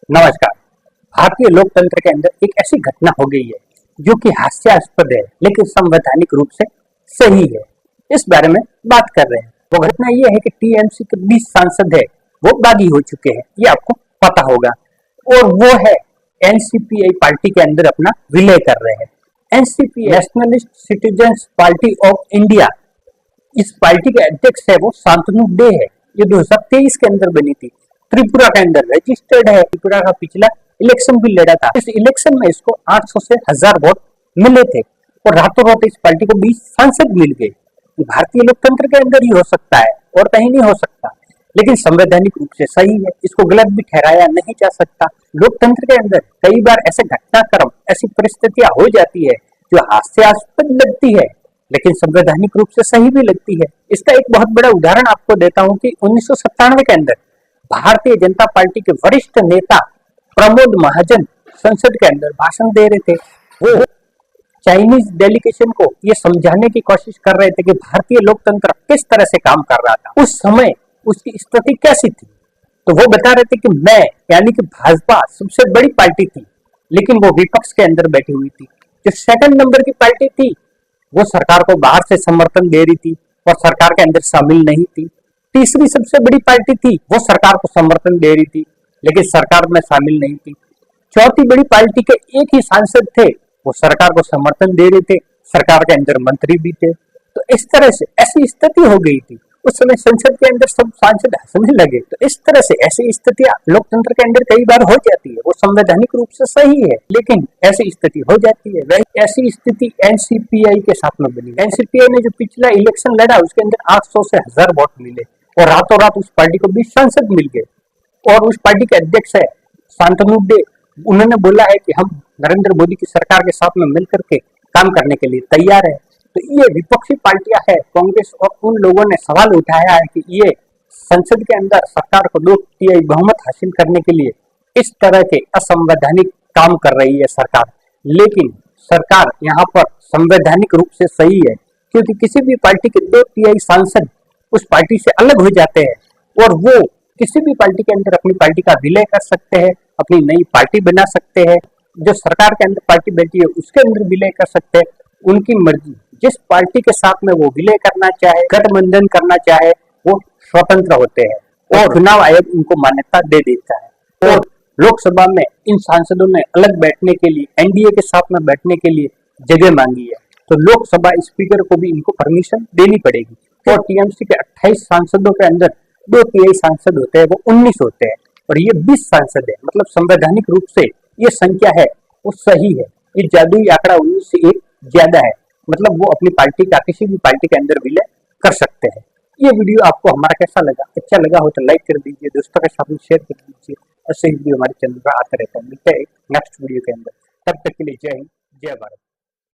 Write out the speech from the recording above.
नमस्कार। भारतीय लोकतंत्र के अंदर एक ऐसी घटना हो गई है जो कि हास्यास्पद है लेकिन संवैधानिक रूप से सही है। इस बारे में बात कर रहे हैं। वो घटना ये है कि टीएमसी के 20 सांसद है वो बागी हो चुके हैं, ये आपको पता होगा। और वो है एनसीपीआई पार्टी के अंदर अपना विलय कर रहे हैं। NCP nationalist citizens party of India, इस पार्टी के अध्यक्ष है वो शांतनु डे है। ये 2023 के अंदर बनी थी। त्रिपुरा के अंदर रजिस्टर्ड है। त्रिपुरा का पिछला इलेक्शन भी लड़ा था। इस इलेक्शन में इसको 800 से 1000 वोट मिले थे और रातों रात इस पार्टी को 20 सांसद मिल गए। ये भारतीय लोकतंत्र के अंदर ही हो सकता है और कहीं नहीं हो सकता, लेकिन संवैधानिक रूप से सही है। इसको गलत भी ठहराया नहीं जा सकता। लोकतंत्र के अंदर कई बार ऐसे घटनाक्रम, ऐसी परिस्थितियां हो जाती है जो हास्यास्पद लगती है लेकिन संवैधानिक रूप से सही भी लगती है। इसका एक बहुत बड़ा उदाहरण आपको देता हूं कि 1997 के अंदर भारतीय जनता पार्टी के वरिष्ठ नेता प्रमोद महाजन संसद के अंदर भाषण दे रहे थे। वो चाइनीज डेलीगेशन को ये समझाने की कोशिश कर रहे थे कि भारतीय लोकतंत्र किस तरह से काम कर रहा था। उस समय उसकी स्थिति कैसी थी, तो वो बता रहे थे कि मैं यानी कि भाजपा सबसे बड़ी पार्टी थी, लेकिन वो विपक्ष के अंदर बैठी हुई थी। जो सेकंड नंबर की पार्टी थी वो सरकार को बाहर से समर्थन दे रही थी और सरकार के अंदर शामिल नहीं थी। तीसरी सबसे बड़ी पार्टी थी वो सरकार को समर्थन दे रही थी लेकिन सरकार में शामिल नहीं थी। चौथी बड़ी पार्टी के एक ही सांसद थे, वो सरकार को समर्थन दे रहे थे, सरकार के अंदर मंत्री भी थे। तो इस तरह से ऐसी स्थिति हो गई थी। उस समय संसद के अंदर सब सांसद हंसने लगे। तो इस तरह से ऐसी स्थितियां लोकतंत्र के अंदर कई बार हो जाती है। वो संवैधानिक रूप से सही है लेकिन ऐसी स्थिति हो जाती है। वही ऐसी स्थिति एनसीपीआई के साथ में बनी। एनसीपीआई ने जो पिछला इलेक्शन लड़ा उसके अंदर 800 से 1000 वोट मिले और रातों रात उस पार्टी को 20 सांसद मिल गए। और उस पार्टी के अध्यक्ष है शांतनु डे। उन्होंने बोला है कि हम नरेंद्र मोदी की सरकार के साथ में मिलकर के काम करने के लिए तैयार है। तो ये विपक्षी पार्टियां है कांग्रेस और उन लोगों ने सवाल उठाया है कि ये संसद के अंदर सरकार को 2/3 बहुमत हासिल करने के लिए इस तरह के असंवैधानिक काम कर रही है सरकार। लेकिन सरकार यहाँ पर संवैधानिक रूप से सही है क्योंकि किसी भी पार्टी के 2/3 सांसद उस पार्टी से अलग हो जाते हैं और वो किसी भी पार्टी के अंदर अपनी पार्टी का विलय कर सकते हैं, अपनी नई पार्टी बना सकते हैं। जो सरकार के अंदर पार्टी बैठी है उसके अंदर विलय कर सकते हैं। उनकी मर्जी, जिस पार्टी के साथ में वो विलय करना चाहे, गठबंधन करना चाहे, वो स्वतंत्र होते हैं और चुनाव आयोग उनको मान्यता दे देता है। और लोकसभा में इन सांसदों ने अलग बैठने के लिए, एनडीए के साथ में बैठने के लिए जगह मांगी है, तो लोकसभा स्पीकर को भी इनको परमिशन देनी पड़ेगी। और टीएमसी के 28 सांसदों के अंदर 2/3 सांसद होते हैं, वो 19 होते हैं और ये 20 सांसद है। मतलब संवैधानिक रूप से ये संख्या है वो सही है। ये जादुई आंकड़ा 19 से 1 ज्यादा है। मतलब वो अपनी पार्टी का किसी भी पार्टी के अंदर विलय कर सकते हैं। ये वीडियो आपको हमारा कैसा लगा? अच्छा लगा हो तो लाइक कर दीजिए, दोस्तों के साथ में शेयर कर दीजिए। ऐसे ही वीडियो हमारे चैनल पर आते रहते हैं। मिलते हैं नेक्स्ट वीडियो के अंदर। तब तक के लिए जय हिंद, जय भारत।